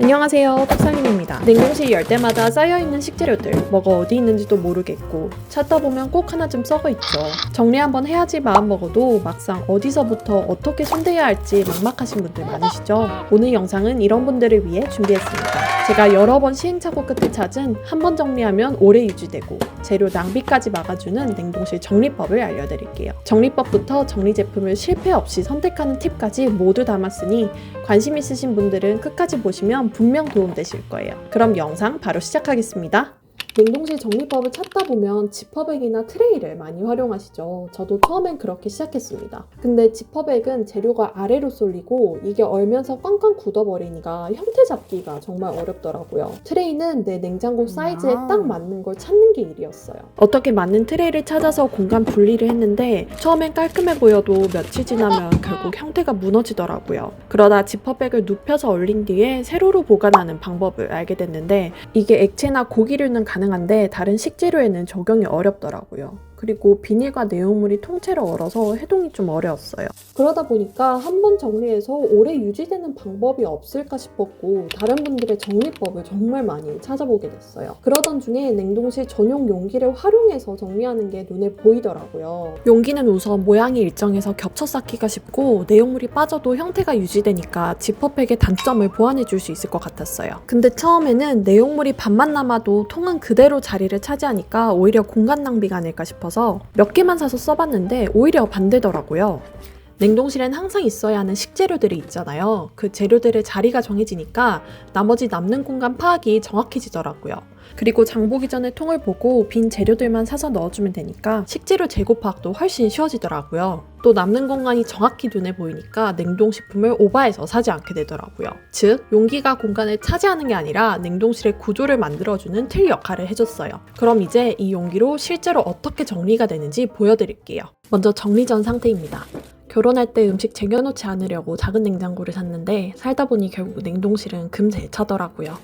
안녕하세요, 톡살림입니다. 냉동실 열 때마다 쌓여있는 식재료들, 뭐가 어디 있는지도 모르겠고 찾다 보면 꼭 하나쯤 썩어있죠. 정리 한번 해야지 마음먹어도 막상 어디서부터 어떻게 손대야 할지 막막하신 분들 많으시죠? 오늘 영상은 이런 분들을 위해 준비했습니다. 제가 여러 번 시행착오 끝에 찾은 한 번 정리하면 오래 유지되고 재료 낭비까지 막아주는 냉동실 정리법을 알려드릴게요. 정리법부터 정리 제품을 실패 없이 선택하는 팁까지 모두 담았으니 관심 있으신 분들은 끝까지 보시면 분명 도움되실 거예요. 그럼 영상 바로 시작하겠습니다. 냉동실 정리법을 찾다 보면 지퍼백이나 트레이를 많이 활용하시죠. 저도 처음엔 그렇게 시작했습니다. 근데 지퍼백은 재료가 아래로 쏠리고 이게 얼면서 꽝꽝 굳어버리니까 형태 잡기가 정말 어렵더라고요. 트레이는 내 냉장고 사이즈에 딱 맞는 걸 찾는 게 일이었어요. 어떻게 맞는 트레이를 찾아서 공간 분리를 했는데 처음엔 깔끔해 보여도 며칠 지나면 결국 형태가 무너지더라고요. 그러다 지퍼백을 눕혀서 얼린 뒤에 세로로 보관하는 방법을 알게 됐는데 이게 액체나 고기류는 가능한데 다른 식재료에는 적용이 어렵더라고요. 그리고 비닐과 내용물이 통째로 얼어서 해동이 좀 어려웠어요. 그러다 보니까 한 번 정리해서 오래 유지되는 방법이 없을까 싶었고 다른 분들의 정리법을 정말 많이 찾아보게 됐어요. 그러던 중에 냉동실 전용 용기를 활용해서 정리하는 게 눈에 보이더라고요. 용기는 우선 모양이 일정해서 겹쳐 쌓기가 쉽고 내용물이 빠져도 형태가 유지되니까 지퍼백의 단점을 보완해 줄 수 있을 것 같았어요. 근데 처음에는 내용물이 반만 남아도 통은 그대로 자리를 차지하니까 오히려 공간 낭비가 아닐까 싶어서 몇 개만 사서 써봤는데 오히려 반대더라고요. 냉동실엔 항상 있어야 하는 식재료들이 있잖아요. 그 재료들의 자리가 정해지니까 나머지 남는 공간 파악이 정확해지더라고요. 그리고 장 보기 전에 통을 보고 빈 재료들만 사서 넣어주면 되니까 식재료 재고 파악도 훨씬 쉬워지더라고요. 또 남는 공간이 정확히 눈에 보이니까 냉동식품을 오버해서 사지 않게 되더라고요. 즉, 용기가 공간을 차지하는 게 아니라 냉동실의 구조를 만들어주는 틀 역할을 해줬어요. 그럼 이제 이 용기로 실제로 어떻게 정리가 되는지 보여드릴게요. 먼저 정리 전 상태입니다. 결혼할 때 음식 쟁여놓지 않으려고 작은 냉장고를 샀는데 살다 보니 결국 냉동실은 금세 차더라고요.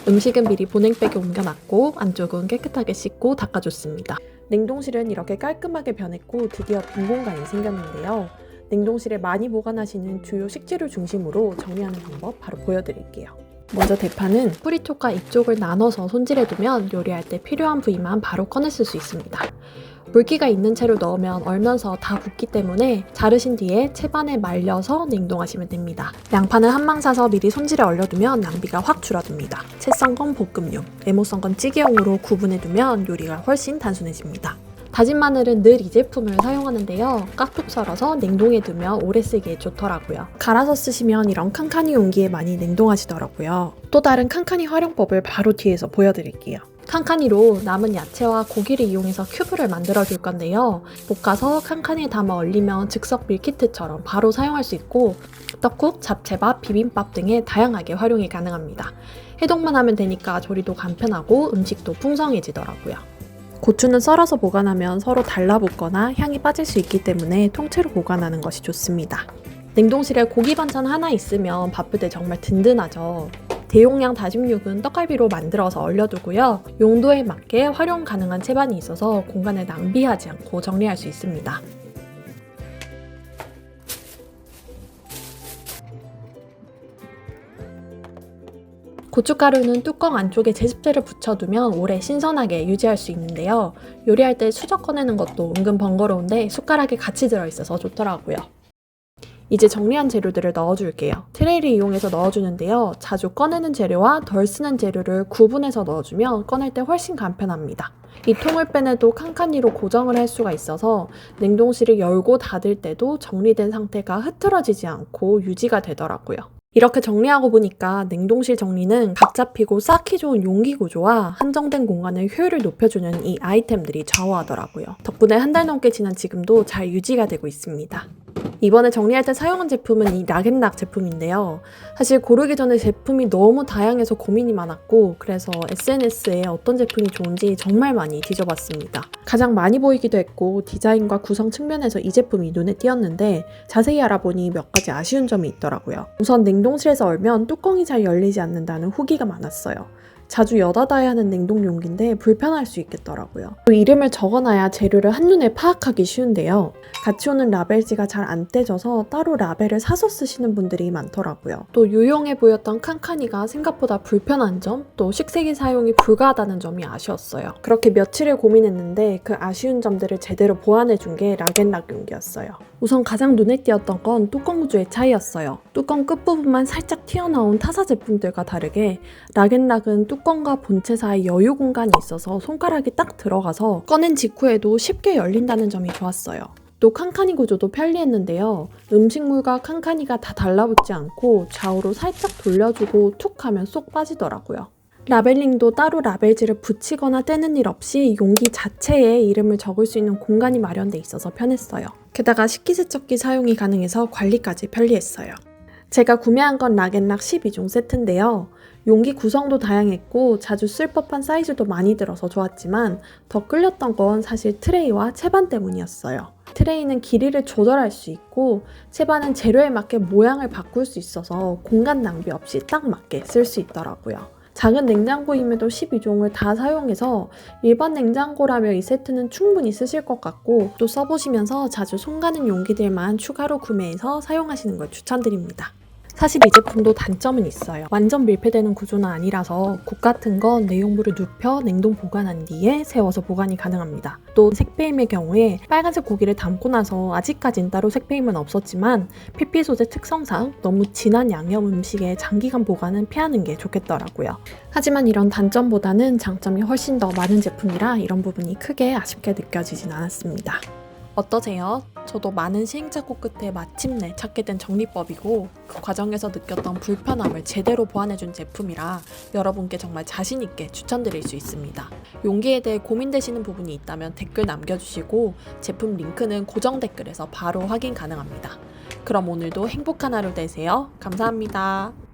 음식은 미리 보냉백에 옮겨놨고 안쪽은 깨끗하게 씻고 닦아줬습니다. 냉동실은 이렇게 깔끔하게 변했고 드디어 빈 공간이 생겼는데요. 냉동실에 많이 보관하시는 주요 식재료 중심으로 정리하는 방법 바로 보여드릴게요. 먼저 대파는 뿌리쪽과 잎쪽을 나눠서 손질해두면 요리할 때 필요한 부위만 바로 꺼내 쓸 수 있습니다. 물기가 있는 채로 넣으면 얼면서 다 굳기 때문에 자르신 뒤에 채반에 말려서 냉동하시면 됩니다. 양파는 한 망 사서 미리 손질해 얼려두면 낭비가 확 줄어듭니다. 채 썬 건 볶음용, 네모 썬 건 찌개용으로 구분해두면 요리가 훨씬 단순해집니다. 다진 마늘은 늘 이 제품을 사용하는데요. 깍둑 썰어서 냉동해 두면 오래 쓰기에 좋더라고요. 갈아서 쓰시면 이런 칸칸이 용기에 많이 냉동하시더라고요. 또 다른 칸칸이 활용법을 바로 뒤에서 보여드릴게요. 칸칸이로 남은 야채와 고기를 이용해서 큐브를 만들어 줄 건데요. 볶아서 칸칸이에 담아 얼리면 즉석 밀키트처럼 바로 사용할 수 있고 떡국, 잡채밥, 비빔밥 등에 다양하게 활용이 가능합니다. 해동만 하면 되니까 조리도 간편하고 음식도 풍성해지더라고요. 고추는 썰어서 보관하면 서로 달라붙거나 향이 빠질 수 있기 때문에 통째로 보관하는 것이 좋습니다. 냉동실에 고기 반찬 하나 있으면 바쁠 때 정말 든든하죠. 대용량 다짐육은 떡갈비로 만들어서 얼려두고요. 용도에 맞게 활용 가능한 채반이 있어서 공간을 낭비하지 않고 정리할 수 있습니다. 고춧가루는 뚜껑 안쪽에 제습제를 붙여두면 오래 신선하게 유지할 수 있는데요. 요리할 때 수저 꺼내는 것도 은근 번거로운데 숟가락에 같이 들어있어서 좋더라고요. 이제 정리한 재료들을 넣어줄게요. 트레이를 이용해서 넣어주는데요. 자주 꺼내는 재료와 덜 쓰는 재료를 구분해서 넣어주면 꺼낼 때 훨씬 간편합니다. 이 통을 빼내도 칸칸이로 고정을 할 수가 있어서 냉동실을 열고 닫을 때도 정리된 상태가 흐트러지지 않고 유지가 되더라고요. 이렇게 정리하고 보니까 냉동실 정리는 각 잡히고 쌓기 좋은 용기 구조와 한정된 공간의 효율을 높여주는 이 아이템들이 좌우하더라고요. 덕분에 한 달 넘게 지난 지금도 잘 유지가 되고 있습니다. 이번에 정리할 때 사용한 제품은 이 락앤락 제품인데요. 사실 고르기 전에 제품이 너무 다양해서 고민이 많았고 그래서 SNS에 어떤 제품이 좋은지 정말 많이 뒤져봤습니다. 가장 많이 보이기도 했고 디자인과 구성 측면에서 이 제품이 눈에 띄었는데 자세히 알아보니 몇 가지 아쉬운 점이 있더라고요. 우선 냉동실에서 얼면 뚜껑이 잘 열리지 않는다는 후기가 많았어요. 자주 여닫아야 하는 냉동 용기인데 불편할 수 있겠더라고요. 또 이름을 적어놔야 재료를 한눈에 파악하기 쉬운데요. 같이 오는 라벨지가 잘 안 안 떼져서 따로 라벨을 사서 쓰시는 분들이 많더라고요. 또 유용해 보였던 칸칸이가 생각보다 불편한 점, 또 식세기 사용이 불가하다는 점이 아쉬웠어요. 그렇게 며칠을 고민했는데 그 아쉬운 점들을 제대로 보완해준 게 락앤락 용기였어요. 우선 가장 눈에 띄었던 건 뚜껑 구조의 차이였어요. 뚜껑 끝부분만 살짝 튀어나온 타사 제품들과 다르게 락앤락은 뚜껑과 본체 사이 여유 공간이 있어서 손가락이 딱 들어가서 꺼낸 직후에도 쉽게 열린다는 점이 좋았어요. 또 칸칸이 구조도 편리했는데요. 음식물과 칸칸이가 다 달라붙지 않고 좌우로 살짝 돌려주고 툭 하면 쏙 빠지더라고요. 라벨링도 따로 라벨지를 붙이거나 떼는 일 없이 용기 자체에 이름을 적을 수 있는 공간이 마련돼 있어서 편했어요. 게다가 식기세척기 사용이 가능해서 관리까지 편리했어요. 제가 구매한 건 락앤락 12종 세트인데요. 용기 구성도 다양했고 자주 쓸 법한 사이즈도 많이 들어서 좋았지만 더 끌렸던 건 사실 트레이와 채반 때문이었어요. 트레이는 길이를 조절할 수 있고 채반은 재료에 맞게 모양을 바꿀 수 있어서 공간 낭비 없이 딱 맞게 쓸 수 있더라고요. 작은 냉장고임에도 12종을 다 사용해서 일반 냉장고라며 이 세트는 충분히 쓰실 것 같고 또 써보시면서 자주 손 가는 용기들만 추가로 구매해서 사용하시는 걸 추천드립니다. 사실 이 제품도 단점은 있어요. 완전 밀폐되는 구조는 아니라서 국 같은 건 내용물을 눕혀 냉동 보관한 뒤에 세워서 보관이 가능합니다. 또 색배임의 경우에 빨간색 고기를 담고 나서 아직까진 따로 색배임은 없었지만 PP 소재 특성상 너무 진한 양념 음식에 장기간 보관은 피하는 게 좋겠더라고요. 하지만 이런 단점보다는 장점이 훨씬 더 많은 제품이라 이런 부분이 크게 아쉽게 느껴지진 않았습니다. 어떠세요? 저도 많은 시행착오 끝에 마침내 찾게 된 정리법이고 그 과정에서 느꼈던 불편함을 제대로 보완해준 제품이라 여러분께 정말 자신있게 추천드릴 수 있습니다. 용기에 대해 고민되시는 부분이 있다면 댓글 남겨주시고 제품 링크는 고정 댓글에서 바로 확인 가능합니다. 그럼 오늘도 행복한 하루 되세요. 감사합니다.